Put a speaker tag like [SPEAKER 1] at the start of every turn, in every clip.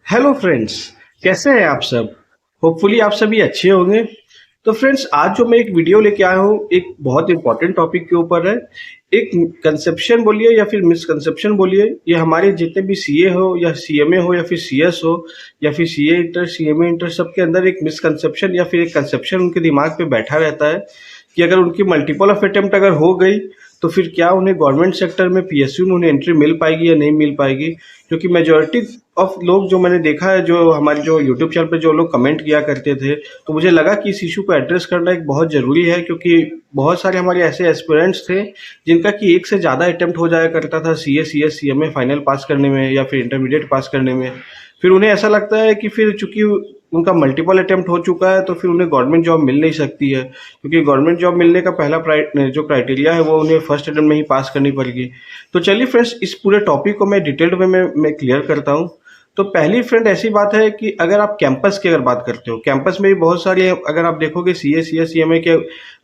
[SPEAKER 1] Hello friends. कैसे हैं आप सब? होपफुली आप सभी अच्छे होंगे। तो फ्रेंड्स, आज जो मैं एक वीडियो लेके आया हूँ एक बहुत इंपॉर्टेंट टॉपिक के ऊपर है। एक कंसेप्शन बोलिए या फिर मिसकंसेप्शन बोलिए, ये हमारे जितने भी सीए हो या सीएमए हो या फिर सीएस हो या फिर सीए इंटर सीएमए इंटर, सबके अंदर एक मिसकंसेप्शन या फिर एक कंसेप्शन उनके दिमाग पे बैठा रहता है कि अगर उनकी मल्टीपल ऑफ अटेम्प्ट अगर हो गई तो फिर क्या उन्हें गवर्नमेंट सेक्टर में पीएसयू में उन्हें एंट्री मिल पाएगी या नहीं मिल पाएगी। क्योंकि मेजोरिटी ऑफ लोग जो मैंने देखा है, जो हमारे जो यूट्यूब चैनल पे जो लोग कमेंट किया करते थे, तो मुझे लगा कि इस इशू को एड्रेस करना एक बहुत ज़रूरी है। क्योंकि बहुत सारे हमारे ऐसे एस्पिरेंट्स थे जिनका कि एक से ज़्यादा अटेम्प्ट हो जाया करता था सीए सीएस सीएमए फाइनल पास करने में या फिर इंटरमीडिएट पास करने में। फिर उन्हें ऐसा लगता है कि फिर चूंकि उनका मल्टीपल अटेम्प्ट हो चुका है तो फिर उन्हें गवर्नमेंट जॉब मिल नहीं सकती है, क्योंकि गवर्नमेंट जॉब मिलने का पहला जो क्राइटेरिया है वो उन्हें फर्स्ट अटेम्प्ट में ही पास करनी पड़ेगी। तो चलिए फ्रेंड्स, इस पूरे टॉपिक को मैं डिटेल्ड में मैं क्लियर करता हूँ। तो पहली फ्रेंड ऐसी बात है कि अगर आप कैंपस की अगर बात करते हो, कैंपस में भी बहुत सारी, अगर आप देखोगे सीए सीएस सीएमए के,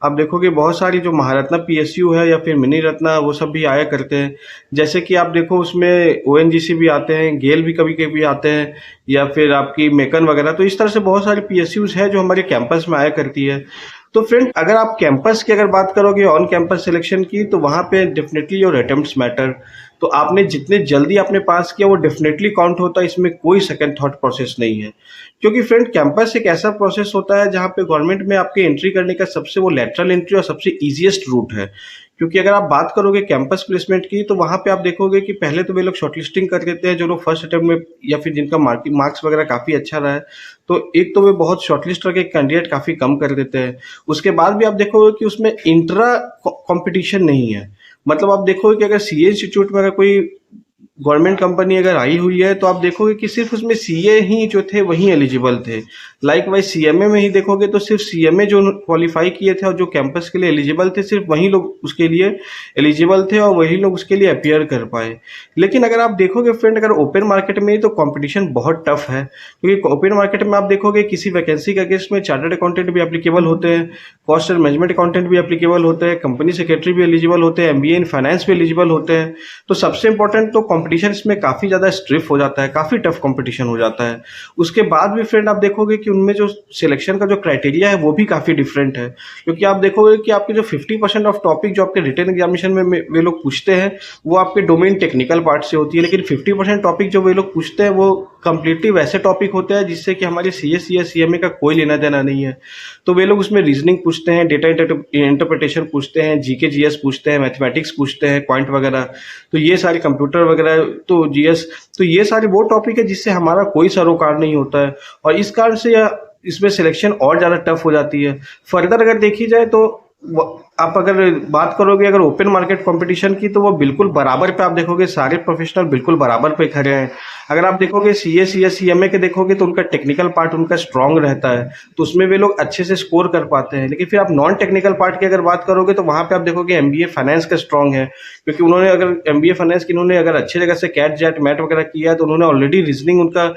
[SPEAKER 1] आप देखोगे बहुत सारी जो महारत्ना पीएसयू है या फिर मिनी रत्ना, वो सब भी आया करते हैं। जैसे कि आप देखो उसमें ओएनजीसी भी आते हैं, गेल भी कभी कभी आते हैं, या फिर आपकी मेकन वगैरह। तो इस तरह से बहुत सारी पीएसयूज है जो हमारे कैंपस में आया करती है। तो फ्रेंड, अगर आप कैंपस की अगर बात करोगे ऑन कैंपस सिलेक्शन की, तो वहाँ पे डेफिनेटली योर अटेम्प्ट्स मैटर। तो आपने जितने जल्दी आपने पास किया वो डेफिनेटली काउंट होता है, इसमें कोई सेकंड थॉट प्रोसेस नहीं है। क्योंकि फ्रेंड, कैंपस एक ऐसा प्रोसेस होता है जहाँ पे गवर्नमेंट में आपके एंट्री करने का सबसे वो लेटरल एंट्री और सबसे ईजिएस्ट रूट है। क्योंकि अगर आप बात करोगे कैंपस प्लेसमेंट की, तो वहाँ पे आप देखोगे कि पहले तो वे लोग शॉर्टलिस्टिंग कर देते हैं जो लोग फर्स्ट अटेम्प्ट में या फिर जिनका मार्क्स वगैरह काफ़ी अच्छा रहा है। तो एक तो वे बहुत शॉर्टलिस्ट करके कैंडिडेट काफ़ी कम कर देते हैं। उसके बाद भी आप देखोगे कि उसमें इंट्रा कंपटीशन नहीं है। मतलब आप देखोगे कि अगर सीए इंस्टीट्यूट में अगर कोई गवर्नमेंट कंपनी अगर आई हुई है, तो आप देखोगे कि सिर्फ उसमें सीए ही जो थे वही एलिजिबल थे। लाइक वाइज सीएमए में ही देखोगे तो सिर्फ सीएमए जो क्वालिफाई किए थे और जो कैंपस के लिए एलिजिबल थे, सिर्फ वही लोग उसके लिए एलिजिबल थे और वही लोग उसके लिए अपियर कर पाए। लेकिन अगर आप देखोगे फ्रेंड, अगर ओपन मार्केट में, तो कंपटीशन बहुत टफ है। क्योंकि ओपन मार्केट में आप देखोगे किसी वैकेंसी के अगेंस्ट में चार्टर्ड अकाउंटेंट भी एप्लीकेबल होते हैं, कॉस्ट एंड मैनेजमेंट अकाउंटेंट भी एप्लीकेबल होते हैं, कंपनी सेक्रेटरी भी एलिजिबल होते हैं, एमबीए इन फाइनेंस भी एलिजिबल होते हैं। तो सबसे इंपॉर्टेंट तो कंपटीशन इसमें काफ़ी ज़्यादा स्ट्रिफ हो जाता है, काफ़ी टफ कंपटीशन हो जाता है। उसके बाद भी फ्रेंड आप देखोगे कि उनमें जो सिलेक्शन का जो क्राइटेरिया है वो भी काफ़ी डिफरेंट है। क्योंकि आप देखोगे कि आपके जो 50% ऑफ टॉपिक जो आपके रिटन एग्जामिनेशन में वे लोग पूछते हैं वो आपके डोमेन टेक्निकल पार्ट से होती है, लेकिन 50% टॉपिक जो वे लोग पूछते हैं वो कंप्लीटली वैसे टॉपिक होते हैं जिससे कि हमारे सीएस या सीएमए का कोई लेना देना नहीं है। तो वे लोग उसमें रीजनिंग पूछते हैं, डेटा इंटरप्रिटेशन पूछते हैं, जीके जीएस पूछते हैं, मैथमेटिक्स पूछते हैं, क्वांट वगैरह। तो ये सारे कंप्यूटर वगैरह, तो जीएस, तो ये सारे वो टॉपिक है जिससे हमारा कोई सरोकार नहीं होता है, और इस कारण से इसमें सिलेक्शन और ज़्यादा टफ हो जाती है। फर्दर अगर देखी जाए तो आप अगर बात करोगे अगर ओपन मार्केट कंपटीशन की, तो वो बिल्कुल बराबर पे आप देखोगे, सारे प्रोफेशनल बिल्कुल बराबर पे खड़े हैं। अगर आप देखोगे सीए सीएस सीएमए के देखोगे तो उनका टेक्निकल पार्ट उनका स्ट्रांग रहता है, तो उसमें वे लोग अच्छे से स्कोर कर पाते हैं। लेकिन फिर आप नॉन टेक्निकल पार्ट की अगर बात करोगे तो वहाँ पे आप देखोगे एमबीए फाइनेंस का स्ट्रांग है। क्योंकि उन्होंने अगर एमबीए फाइनेंस की उन्होंने अगर अच्छी जगह से कैट जैट मैट वगैरह किया है, तो उन्होंने ऑलरेडी रीजनिंग, उनका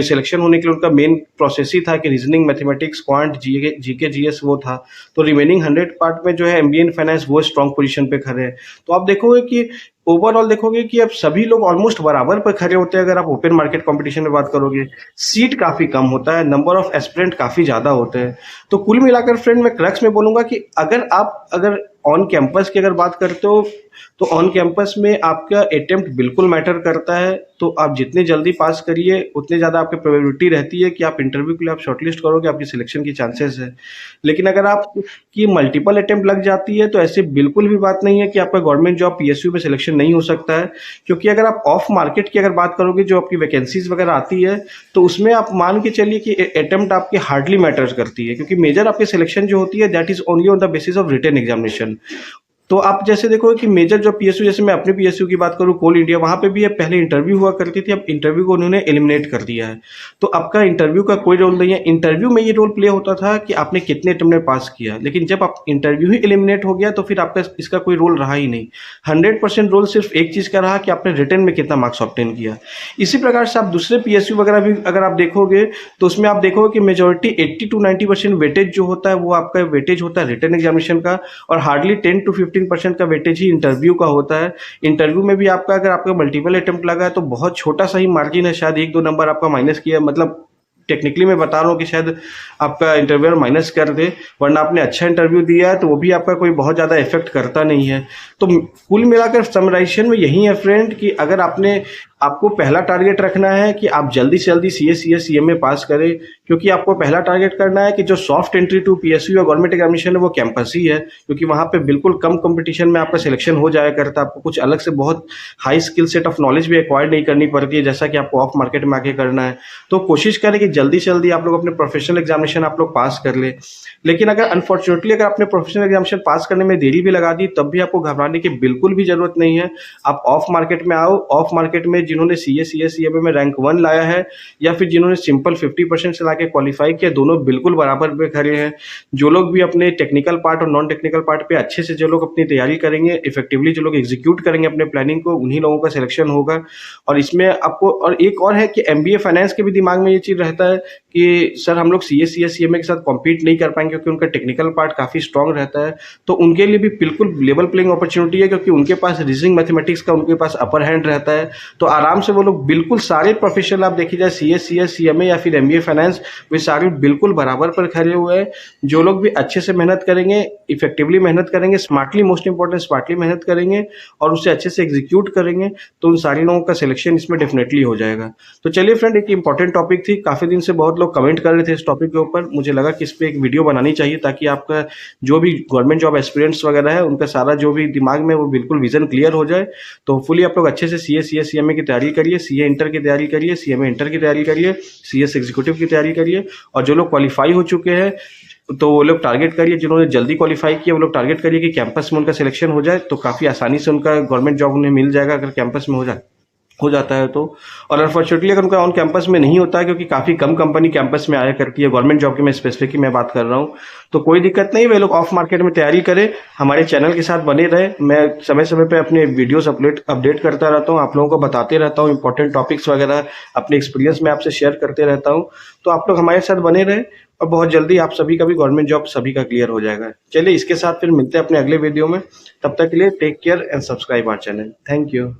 [SPEAKER 1] सिलेक्शन होने के लिए उनका मेन प्रोसेस ही था कि reasoning, mathematics, quant, GK GS वो था। तो रिमेनिंग 100 पार्ट में जो है एमबीए इन फाइनेंस वो स्ट्रांग पोजीशन पे खड़े हैं। तो आप देखोगे कि ओवरऑल देखोगे कि अब सभी लोग ऑलमोस्ट बराबर पर खड़े होते हैं। अगर आप ओपन मार्केट कंपटीशन में बात करोगे, सीट काफ़ी कम होता है, नंबर ऑफ एस्पिरेंट काफ़ी ज़्यादा होते हैं। तो कुल मिलाकर फ्रेंड, मैं क्रक्स में बोलूँगा कि अगर ऑन कैंपस की अगर बात करते हो, तो ऑन कैंपस में आपका अटेम्प्ट बिल्कुल मैटर करता है। तो आप जितने जल्दी पास करिए उतने ज़्यादा आपकी प्रोबेबिलिटी रहती है कि आप इंटरव्यू के लिए आप शॉर्टलिस्ट करोगे, आपकी सिलेक्शन की चांसेस है। लेकिन अगर आपकी मल्टीपल अटेम्प्ट लग जाती है तो ऐसे बिल्कुल भी बात नहीं है कि आपका गवर्नमेंट जॉब पीएसयू में सिलेक्शन नहीं हो सकता है। क्योंकि अगर आप ऑफ मार्केट की अगर बात करोगे, जो आपकी वैकेंसीज वगैरह आती है, तो उसमें आप मान के चलिए कि अटेम्प्ट आपकी हार्डली मैटर्स करती है। क्योंकि मेजर आपकी सिलेक्शन जो होती है that is only on the basis of written examination. तो आप जैसे देखोगे कि मेजर जो पीएसयू, जैसे मैं अपने पीएसयू की बात करूं, कोल इंडिया, वहां पे भी है पहले इंटरव्यू हुआ करती थी, अब इंटरव्यू को उन्होंने एलिमिनेट कर दिया है। तो आपका इंटरव्यू का कोई रोल नहीं है। इंटरव्यू में ये रोल प्ले होता था कि आपने कितने अटेम्प्ट में पास किया, लेकिन जब आप इंटरव्यू ही एलिमिनेट हो गया तो फिर आपका इसका कोई रोल रहा ही नहीं। 100% रोल सिर्फ एक चीज़ का रहा कि आपने रिटन में कितना मार्क्स ऑब्टेन किया। इसी प्रकार से आप दूसरे पीएसयू वगैरह भी अगर आप देखोगे तो उसमें आप देखोगे कि मेजोरिटी 80 to 90% वेटेज जो होता है वो आपका वेटेज होता है रिटन एग्जामिनेशन का, और हार्डली 10 to 15 15% का वेटेज ही इंटरव्यू का होता है। इंटरव्यू में भी आपका अगर आपका मल्टीपल अटेम्प्ट लगा है तो बहुत छोटा सा ही मार्जिन है, शायद 1-2 नंबर आपका माइनस किया, मतलब टेक्निकली मैं बता रहा हूँ कि शायद आपका इंटरव्यूअर माइनस कर दे, वरना आपने अच्छा इंटरव्यू दिया है तो वो भी आपका कोई बहुत ज़्यादा इफेक्ट करता नहीं है। तो कुल मिलाकर समराइजेशन में यही है फ्रेंड कि अगर आपको पहला टारगेट रखना है कि आप जल्दी से जल्दी सीए, सीएस, सीएमए पास करें, क्योंकि आपको पहला टारगेट करना है कि जो सॉफ्ट एंट्री टू पीएसयू या गवर्नमेंट एग्जामिनेशन है वो कैंपस ही है, क्योंकि वहाँ पे बिल्कुल कम कंपटीशन में आपका सिलेक्शन हो जाया करता है। आपको कुछ अलग से बहुत high skill set of knowledge भी एक्वायर नहीं करनी पड़ती है, जैसा कि आपको ऑफ मार्केट में आके करना है। तो कोशिश करें कि जल्दी से जल्दी आप लोग अपने प्रोफेशनल एग्जामिनेशन आप लोग पास कर ले। लेकिन अगर अनफॉर्चुनेटली अगर आपने प्रोफेशनल एग्जामिनेशन पास करने में देरी भी लगा दी, तब भी आपको घबराने की बिल्कुल भी जरूरत नहीं है। आप ऑफ मार्केट में आओ। ऑफ मार्केट में जिन्होंने सीए, सीएस, सीएमए में रैंक 1 लाया है या फिर जिन्होंने सिंपल 50% से लाके क्वालिफाई किया, दोनों बिल्कुल बराबर पे खड़े हैं। जो लोग भी अपने टेक्निकल पार्ट और नॉन टेक्निकल पार्ट पे अच्छे से जो लोग अपनी तैयारी करेंगे, इफेक्टिवली जो लोग एग्जीक्यूट करेंगे अपने प्लानिंग को, उन्हीं लोगों का सिलेक्शन होगा। और इसमें आपको और एक और है कि एमबीए फाइनेंस के भी दिमाग में ये चीज रहता है कि सर हम लोग सीए, सीएस, सीएमए के साथ कॉम्पीट नहीं कर पाएंगे क्योंकि उनका टेक्निकल पार्ट काफी स्ट्रांग रहता है। तो उनके लिए भी बिल्कुल लेवल प्लेइंग अपॉर्चुनिटी है, क्योंकि उनके पास रीजनिंग मैथमेटिक्स का उनके पास अपर हैंड रहता है। तो आराम से वो लोग बिल्कुल सारे प्रोफेशनल आप देखिए जाए सीए, सीएस, सीएमए या फिर एमबीए फाइनेंस, वे सारे बिल्कुल बराबर पर खड़े हुए हैं। जो लोग भी अच्छे से मेहनत करेंगे, इफेक्टिवली मेहनत करेंगे, स्मार्टली, मोस्ट इंपॉर्टेंट स्मार्टली मेहनत करेंगे और उसे अच्छे से एग्जीक्यूट करेंगे, तो उन सारे लोगों का सिलेक्शन इसमें डेफिनेटली हो जाएगा। तो चलिए फ्रेंड, एक इंपॉर्टेंट टॉपिक थी, काफी दिन से बहुत लोग कमेंट कर रहे थे इस टॉपिक के ऊपर, मुझे लगा कि इस पे एक वीडियो बनानी चाहिए ताकि आपका जो भी गवर्नमेंट जॉब एस्पिरेंट्स वगैरह है उनका सारा जो भी दिमाग में वो बिल्कुल विजन क्लियर हो जाए। तो होपफुली आप लोग अच्छे से सीए, सीएस, सीएमए की तैयारी करिए, सीए इंटर की तैयारी करिए, सीएमए इंटर की तैयारी करिए, सीएस एग्जीक्यूटिव की तैयारी करिए। और जो लोग क्वालिफाई हो चुके हैं तो वो लोग टारगेट करिए, जिन्होंने जल्दी क्वालिफाई किया वो लोग टारगेट करिए कि कैंपस में उनका सिलेक्शन हो जाए, तो काफी आसानी से उनका गवर्नमेंट जॉब उन्हें मिल जाएगा अगर कैंपस में हो जाता है तो। और अनफॉर्चुनेटली अगर उनका ऑन कैंपस में नहीं होता है, क्योंकि काफी कम कंपनी कैंपस में आया करती है गवर्नमेंट जॉब की, मैं स्पेसिफिकली मैं बात कर रहा हूँ, तो कोई दिक्कत नहीं, वे लोग ऑफ मार्केट में तैयारी करें, हमारे चैनल के साथ बने रहे। मैं समय समय पे अपने वीडियोस अपडेट करता रहता हूँ, आप लोगों को बताते रहता हूँ, इंपॉर्टेंट टॉपिक्स वगैरह अपने एक्सपीरियंस में आपसे शेयर करते रहता हूँ। तो आप लोग हमारे साथ बने रहे और बहुत जल्दी आप सभी का भी गवर्नमेंट जॉब सभी का क्लियर हो जाएगा। चलिए इसके साथ फिर मिलते हैं अपने अगले वीडियो में, तब तक के लिए take care and subscribe our channel. Thank you.